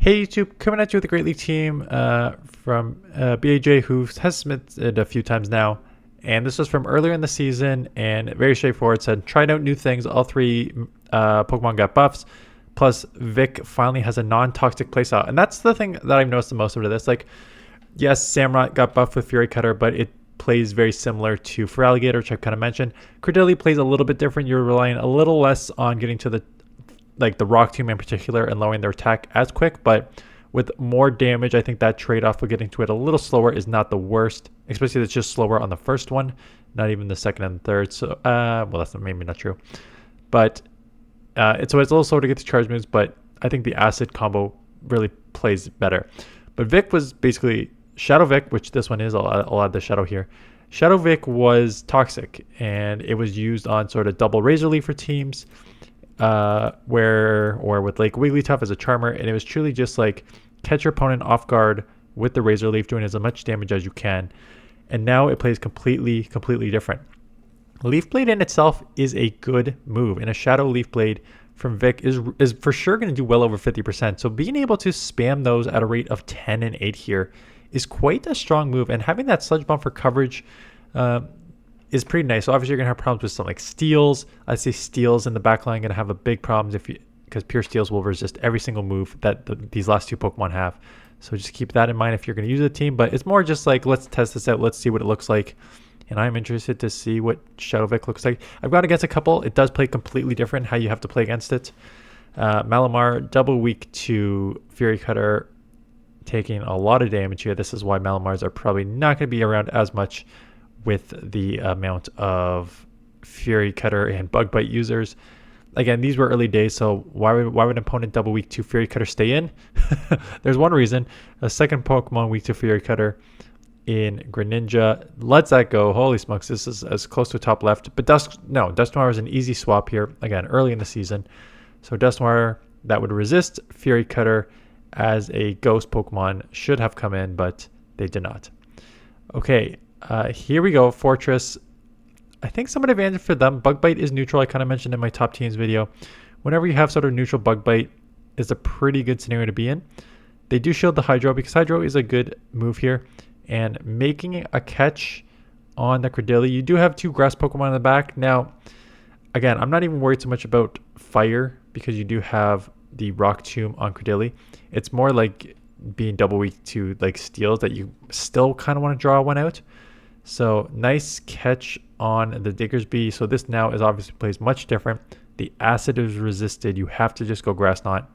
Hey YouTube, coming at you with a Great League team from BAJ who has submitted a few times now. And this was from earlier in the season and very straightforward. Said, tried out new things. All three Pokemon got buffs. Plus, Vic finally has a non-toxic playstyle. And that's the thing that I've noticed the most out of this. Like, yes, Samurott got buffed with Fury Cutter, but it plays very similar to Feraligatr, which I've kind of mentioned. Cradily plays a little bit different. You're relying a little less on getting to the Rock Tomb in particular and lowering their attack as quick, but with more damage, I think that trade-off of getting to it a little slower is not the worst, especially if it's just slower on the first one, not even the second and third. So, well, that's maybe not true, but it's a little slower to get to charge moves, but I think the acid combo really plays better. But Vic was basically Shadow Vic, which this one is. I'll add the Shadow here. Shadow Vic was toxic, and it was used on sort of double Razor Leaf for teams. Or with like Wigglytuff as a charmer, and it was truly just like catch your opponent off guard with the Razor Leaf, doing as much damage as you can. And now it plays completely different. Leaf Blade in itself is a good move, and a Shadow Leaf Blade from Vic is for sure going to do well over 50%. So being able to spam those at a rate of 10 and 8 here is quite a strong move, and having that Sludge Bomb for coverage is pretty nice. So obviously you're gonna have problems with something like Steels. I'd say Steels in the backline gonna have a big problems because Pure Steels will resist every single move that these last two Pokemon have. So just keep that in mind if you're gonna use a team. But it's more just like, let's test this out. Let's see what it looks like. And I'm interested to see what Shadow Vic looks like. I've gone against a couple. It does play completely different how you have to play against it. Malamar, double weak to Fury Cutter, taking a lot of damage here. This is why Malamars are probably not going to be around as much with the amount of Fury Cutter and Bug Bite users. Again, these were early days, so why would an opponent double weak to Fury Cutter stay in? There's one reason. A second Pokemon weak to Fury Cutter in Greninja lets that go. Holy smokes, this is as close to top left. But Dusknoir is an easy swap here. Again, early in the season. So Dusknoir, that would resist Fury Cutter as a ghost Pokemon, should have come in, but they did not. Okay. Here we go, Fortress. I think somewhat advantage for them. Bug Bite is neutral. I kind of mentioned in my top teams video. Whenever you have sort of neutral Bug Bite, is a pretty good scenario to be in. They do shield the Hydro because Hydro is a good move here. And making a catch on the Cradily. You do have two Grass Pokemon in the back. Now, again, I'm not even worried so much about Fire because you do have the Rock Tomb on Cradily. It's more like being double weak to like Steels that you still kind of want to draw one out. So nice catch on the Diggersby. So this now is obviously plays much different. The acid is resisted. You have to just go Grass Knot.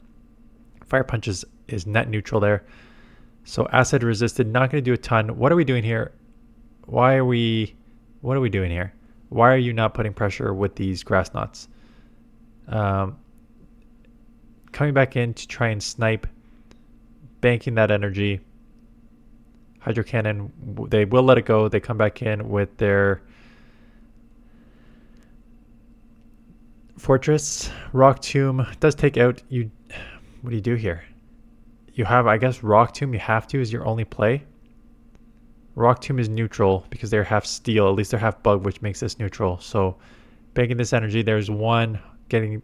Fire Punch is net neutral there. So acid resisted, not going to do a ton. What are we doing here? What are we doing here? Why are you not putting pressure with these Grass Knots? Coming back in to try and snipe, banking that energy. Hydro Cannon, they will let it go. They come back in with their Fortress. Rock Tomb does take out you. What do you do here? You have, I guess, Rock Tomb. You have to is your only play. Rock Tomb is neutral because they're half Steel. At least they're half Bug, which makes this neutral. So banking this energy. There's one getting.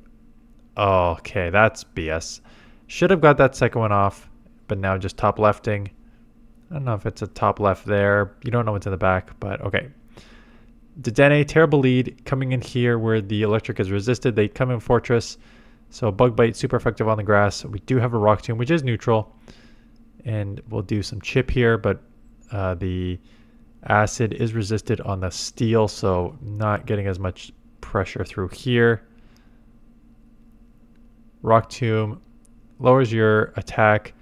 Oh, okay, that's BS. Should have got that second one off, but now just top lefting. I don't know if it's a top left there. You don't know what's in the back, but okay. Dedenne, terrible lead coming in here where the electric is resisted. They come in Fortress. So Bug Bite, super effective on the grass. We do have a Rock Tomb, which is neutral. And we'll do some chip here, but the acid is resisted on the Steel, so not getting as much pressure through here. Rock Tomb lowers your attack.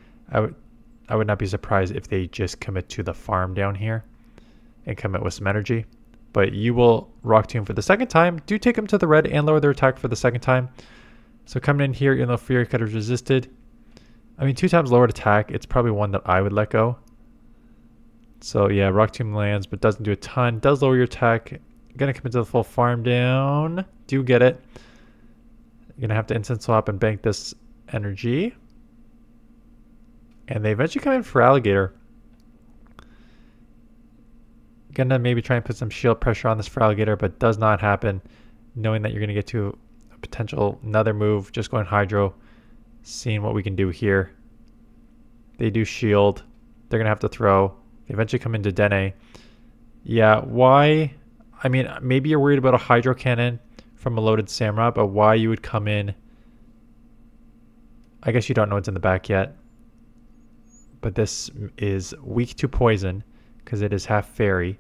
I would not be surprised if they just commit to the farm down here and commit with some energy. But you will Rock Tomb for the second time. Do take them to the red and lower their attack for the second time. So coming in here, even though Fury Cutter is resisted, I mean, 2 times lowered attack, it's probably one that I would let go. So yeah, Rock Tomb lands, but doesn't do a ton. Does lower your attack. Gonna commit to the full farm down. Do get it. You're gonna have to instant swap and bank this energy. And they eventually come in for Alligator. Gonna maybe try and put some shield pressure on this for Alligator, but does not happen. Knowing that you're gonna get to a potential another move, just going Hydro, seeing what we can do here. They do shield. They're going to have to throw. They eventually come into Dedenne. Yeah, why? I mean, maybe you're worried about a Hydro Cannon from a loaded Samurott, but why you would come in... I guess you don't know what's in the back yet. But this is weak to poison because it is half fairy.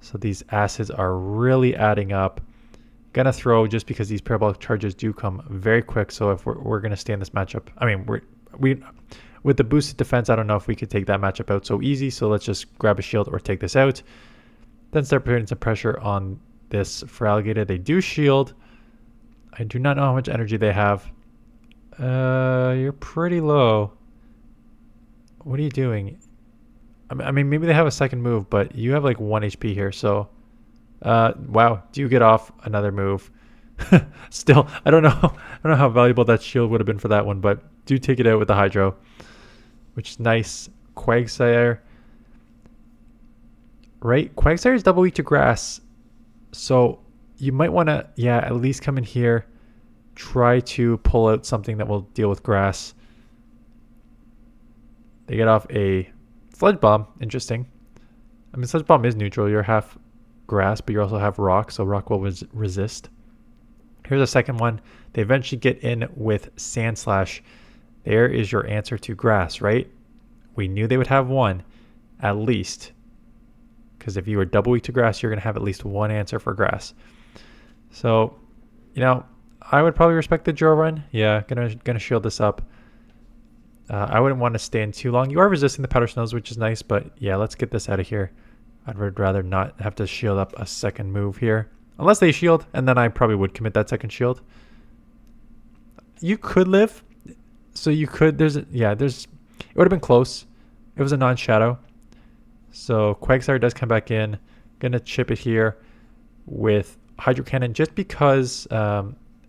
So these acids are really adding up. Gonna throw just because these parabolic charges do come very quick. So if we're gonna stay in this matchup, I mean, we with the boosted defense, I don't know if we could take that matchup out so easy. So let's just grab a shield or take this out. Then start putting some pressure on this for Alligator. They do shield. I do not know how much energy they have. You're pretty low. What are you doing? I mean, maybe they have a second move, but you have like 1 HP here. So, wow, do you get off another move? Still, I don't know how valuable that shield would have been for that one, but do take it out with the Hydro, which is nice. Quagsire, right? Quagsire is double weak to grass, so you might want to, yeah, at least come in here, try to pull out something that will deal with grass. They get off a Sludge Bomb. Interesting. I mean, Sludge Bomb is neutral. You're half grass, but you also have rock, so rock will resist. Here's a second one. They eventually get in with Sand Slash. There is your answer to grass, right? We knew they would have one, at least. Because if you were double weak to grass, you're going to have at least one answer for grass. So, you know, I would probably respect the draw run. Yeah, gonna shield this up. I wouldn't want to stay in too long. You are resisting the Powder Snows, which is nice, but yeah, let's get this out of here. I'd rather not have to shield up a second move here. Unless they shield, and then I probably would commit that second shield. You could live. So you could, it would have been close. It was a non-shadow. So Quagsire does come back in. Gonna chip it here with Hydro Cannon just because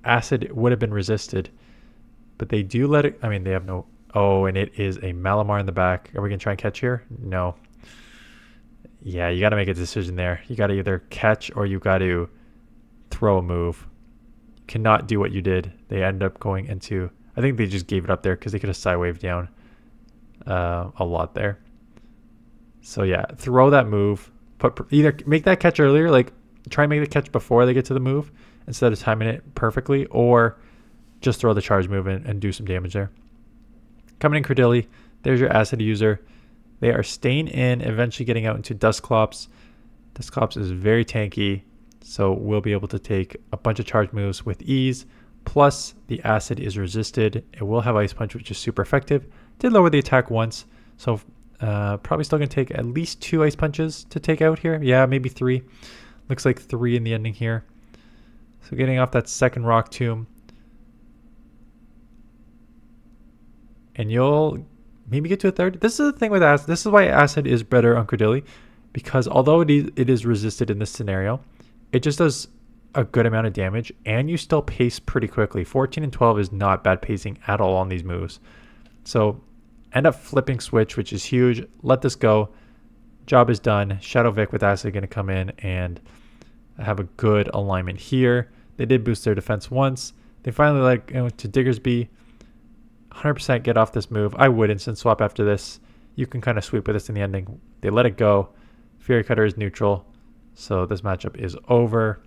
Acid would have been resisted. But they do let it, I mean, they have no, oh, and it is a Malamar in the back. Are we gonna try and catch here? No. Yeah, you gotta make a decision there. You gotta either catch or you gotta throw a move. You cannot do what you did. They end up going into, I think they just gave it up there because they could have Psywave down a lot there. So yeah, throw that move. Either make that catch earlier, like try and make the catch before they get to the move instead of timing it perfectly, or just throw the charge move in and do some damage there. Coming in Cradily, there's your Acid user. They are staying in, eventually getting out into Dusclops. Dusclops is very tanky, so we'll be able to take a bunch of charge moves with ease. Plus, the Acid is resisted. It will have Ice Punch, which is super effective. Did lower the attack once, so probably still going to take at least 2 Ice Punches to take out here. Yeah, maybe 3. Looks like 3 in the ending here. So getting off that second Rock Tomb. And you'll maybe get to a third. This is the thing with Acid. This is why Acid is better on Cradily. Because although it is resisted in this scenario, it just does a good amount of damage. And you still pace pretty quickly. 14 and 12 is not bad pacing at all on these moves. So end up flipping switch, which is huge. Let this go. Job is done. Shadow Vic with Acid going to come in and have a good alignment here. They did boost their defense once. They finally let go to Diggersby. 100% get off this move. I would instant swap after this. You can kind of sweep with this in the ending. They let it go. Fury Cutter is neutral. So this matchup is over.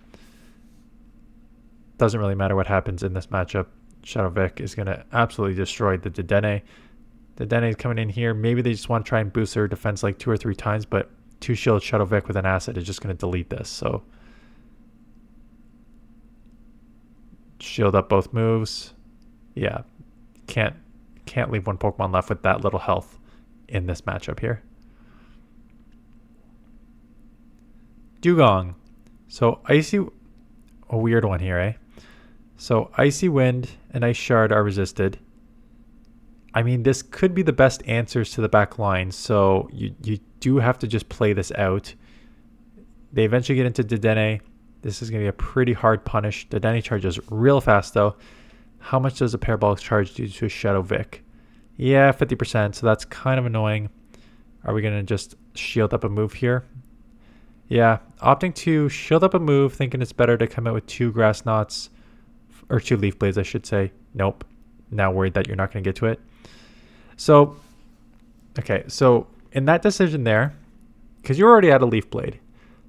Doesn't really matter what happens in this matchup. Shadow Vic is going to absolutely destroy the Dedenne. Dedenne is coming in here. Maybe they just want to try and boost their defense like 2 or 3 times, but 2 shield Shadow Vic with an Acid is just going to delete this. So shield up both moves. Yeah. Can't leave one Pokemon left with that little health in this matchup here. Dugong. So Icy, a weird one here, eh? So Icy Wind and Ice Shard are resisted. I mean, this could be the best answers to the back line, so you do have to just play this out. They eventually get into Dedenne. This is going to be a pretty hard punish. Dedenne charges real fast, though. How much does a Parabolic charge do to a Shadow Vic? Yeah, 50%, so that's kind of annoying. Are we going to just shield up a move here? Yeah, opting to shield up a move, thinking it's better to come out with 2 Grass Knots, or 2 Leaf Blades, I should say. Nope. Now worried that you're not going to get to it. So, Okay, so in that decision there, because you're already at a Leaf Blade,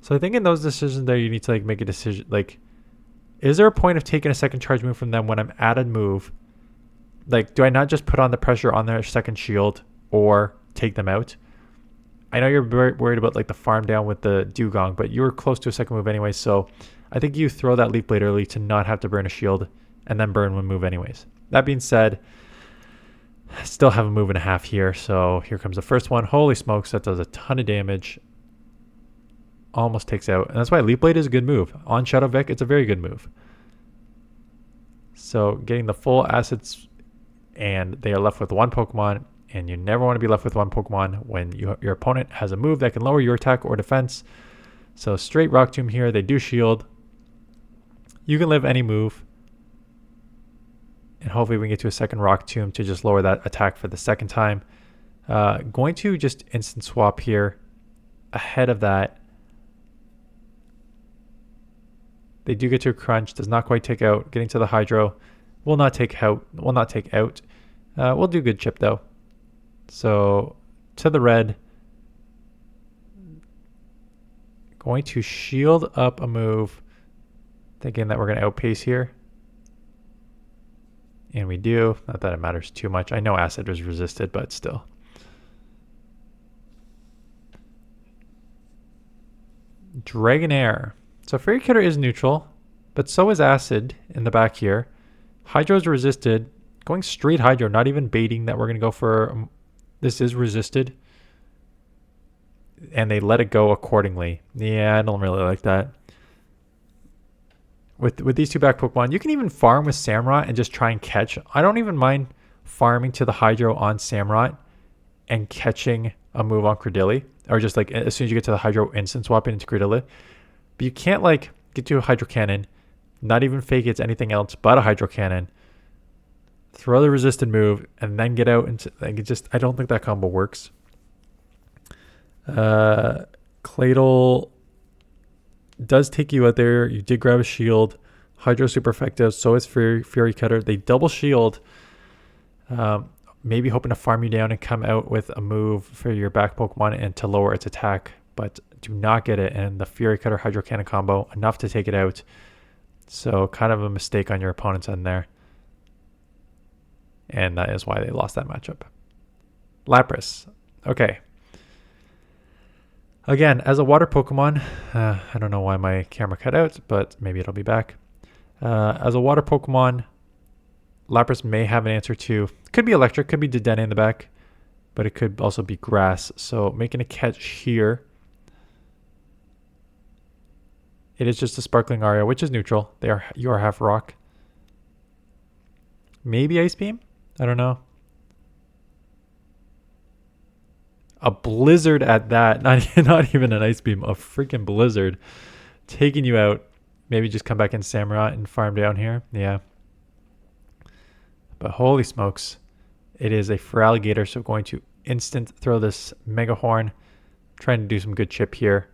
so I think in those decisions there, you need to like make a decision. Like, is there a point of taking a second charge move from them when I'm at a move? Like, do I not just put on the pressure on their second shield or take them out? I know you're very worried about like the farm down with the Dugong, but you were close to a second move anyway. So I think you throw that Leaf Blade early to not have to burn a shield and then burn one move anyways. That being said, still have a move and a half here. So here comes the first one. Holy smokes, that does a ton of damage. Almost takes out. And that's why Leaf Blade is a good move. On Shadow Vic, it's a very good move. So getting the full assets, and they are left with one Pokemon. And you never want to be left with one Pokemon when your opponent has a move that can lower your attack or defense. So straight Rock Tomb here. They do shield. You can live any move. And hopefully we can get to a second Rock Tomb to just lower that attack for the second time. Going to just instant swap here. Ahead of that. They do get to a crunch. Does not quite take out. Getting to the Hydro. Will not take out. We'll do good chip though. So to the red, going to shield up a move, thinking that we're going to outpace here. And we do. Not that it matters too much. I know Acid was resisted, but still. Dragonair. So Fairy Cutter is neutral, but so is Acid in the back here. Hydro is resisted. Going straight Hydro, not even baiting that we're going to go for... This is resisted. And they let it go accordingly. Yeah, I don't really like that. With these two back Pokemon, you can even farm with Samurott and just try and catch. I don't even mind farming to the Hydro on Samurott and catching a move on Cradily. Or just like as soon as you get to the Hydro, instant swapping into Cradily. But you can't like get to a Hydro Cannon, not even fake it's anything else but a Hydro Cannon. Throw the resisted move and then get out into like it just I don't think that combo works. Cladle does take you out there. You did grab a shield. Hydro super effective. So is Fury Cutter. They double shield. Maybe hoping to farm you down and come out with a move for your back Pokemon and to lower its attack, but do not get it. And the Fury Cutter Hydro Cannon combo enough to take it out. So kind of a mistake on your opponent's end there. And that is why they lost that matchup. Lapras. Okay. Again, as a water Pokemon, I don't know why my camera cut out, but maybe it'll be back. As a water Pokemon, Lapras may have an answer to, could be electric, could be Dedenne in the back, but it could also be grass. So making a catch here. It is just a Sparkling Aria, which is neutral. You are half rock. Maybe Ice Beam? I don't know. A blizzard at that. Not even an Ice Beam. A freaking blizzard. Taking you out. Maybe just come back in Samurott and farm down here. Yeah. But holy smokes. It is a Feraligatr. So going to instant throw this Mega Horn. Trying to do some good chip here.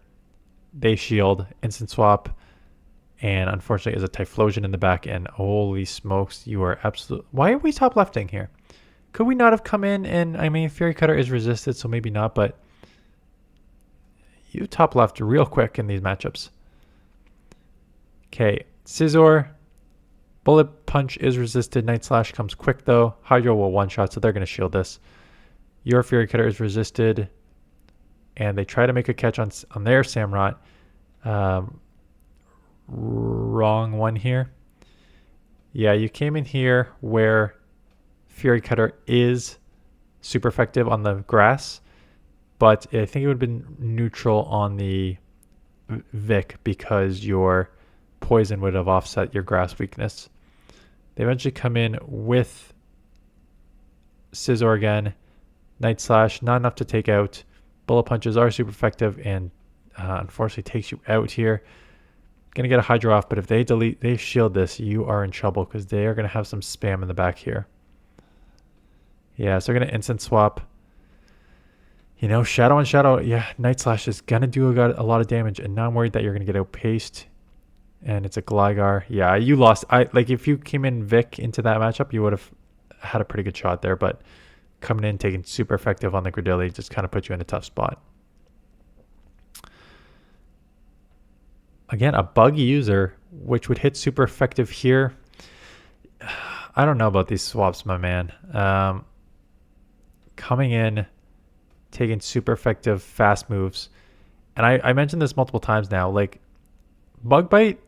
They shield. Instant swap. And unfortunately, is a Typhlosion in the back end. Holy smokes, you are absolute. Why are we top lefting here? Could we not have come in and, I mean, Fury Cutter is resisted, so maybe not, but you top left real quick in these matchups. Okay, Scizor. Bullet Punch is resisted. Night Slash comes quick, though. Hydro will one-shot, so they're going to shield this. Your Fury Cutter is resisted. And they try to make a catch on their Samurott. Wrong one here. Yeah, you came in here where Fury Cutter is super effective on the grass, but I think it would have been neutral on the Vic because your poison would have offset your grass weakness. They eventually come in with Scizor again. Night Slash, not enough to take out. Bullet Punches are super effective and unfortunately takes you out here. Gonna get a Hydro off, but if they shield this, you are in trouble because they are gonna have some spam in the back here. Yeah, so they're gonna instant swap. You know, Shadow on Shadow, yeah, Night Slash is gonna do a lot of damage, and now I'm worried that you're gonna get outpaced. And it's a Gligar. Yeah, you lost. Like if you came in Vic into that matchup, you would have had a pretty good shot there, but coming in, taking super effective on the cradily, just kind of put you in a tough spot. Again, a bug user, which would hit super effective here. I don't know about these swaps, my man. Coming in, taking super effective fast moves. And I mentioned this multiple times now. Like, Bug Bite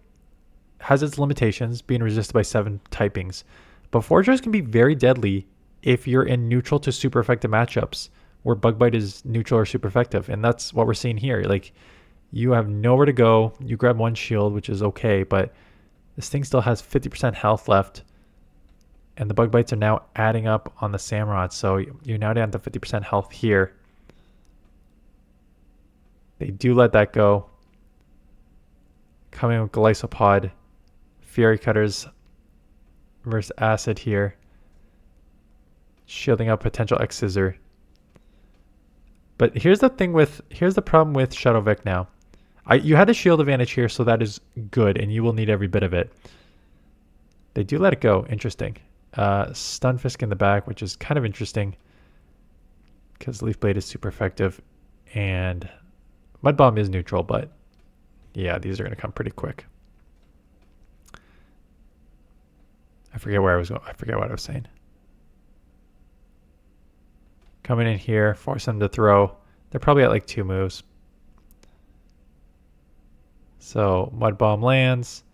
has its limitations, being resisted by 7 typings. But Fortress can be very deadly if you're in neutral to super effective matchups where Bug Bite is neutral or super effective. And that's what we're seeing here. Like, you have nowhere to go. You grab 1 shield, which is okay, but this thing still has 50% health left. And the Bug Bites are now adding up on the Samurott, so you're now down to 50% health here. They do let that go. Coming with Gliscopod, Fury Cutters versus Acid here. Shielding up potential Scizor. But here's the problem with Shadow Vic now. You had a shield advantage here, so that is good, and you will need every bit of it. They do let it go. Interesting. Stunfisk in the back, which is kind of interesting because Leaf Blade is super effective, and Mud Bomb is neutral, but yeah, these are going to come pretty quick. I forget where I was going. I forget what I was saying. Coming in here, force them to throw. They're probably at like 2 moves. So Mud Bomb lands.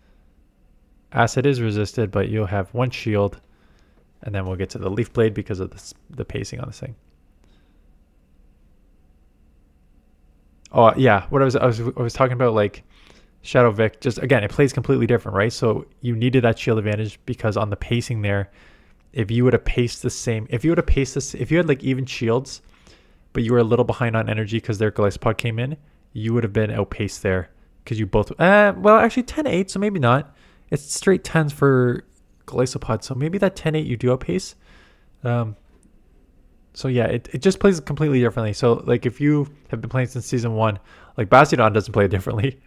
Acid is resisted, but you'll have 1 shield. And then we'll get to the Leaf Blade because of the pacing on this thing. Oh yeah, what I was talking about, like Shadow Vic. Just again, it plays completely different, right? So you needed that shield advantage because on the pacing there, if you would have paced the same, if you had like even shields, but you were a little behind on energy because their Gliscopod came in, you would have been outpaced there because you both. Well, actually 10-8, so maybe not. It's straight 10s for Gliscopod, so maybe that 10-8 you do outpace. So yeah, it just plays completely differently. So like if you have been playing since season 1, like Bastiodon doesn't play differently,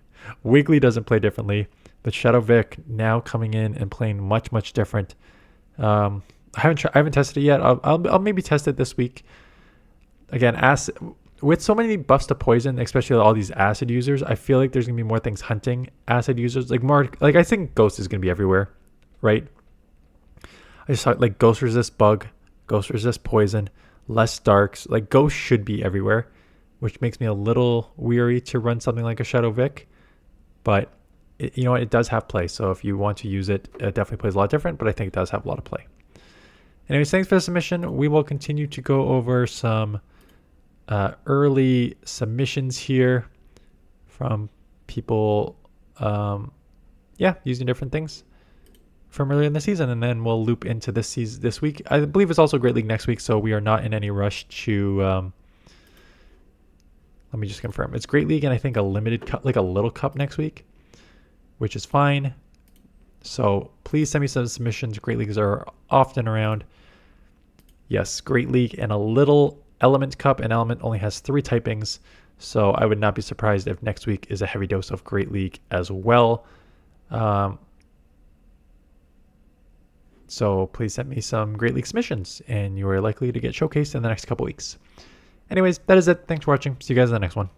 Wiggly doesn't play differently, but Shadow Vic now coming in and playing much different. I haven't tested it yet. I'll maybe test it this week. Again, acid, with so many buffs to poison, especially all these acid users, I feel like there's gonna be more things hunting acid users. Like more, like I think Ghost is gonna be everywhere, right? I just thought like Ghost resist bug, Ghost resist poison, less darks. Like Ghost should be everywhere, which makes me a little weary to run something like a Shadow Vic. But you know what? It does have play. So if you want to use it, it definitely plays a lot different. But I think it does have a lot of play. Anyways, thanks for the submission. We will continue to go over some early submissions here from people, using different things from earlier in the season, and then we'll loop into this week. I believe it's also Great League next week, so we are not in any rush to. Let me just confirm. It's Great League and I think a limited cup, like a little cup next week, which is fine. So please send me some submissions. Great Leagues are often around. Yes, Great League and a little Element Cup, and Element only has 3 typings, so I would not be surprised if next week is a heavy dose of Great League as well. So please send me some Great League submissions, and you are likely to get showcased in the next couple weeks. Anyways, that is it. Thanks for watching. See you guys in the next one.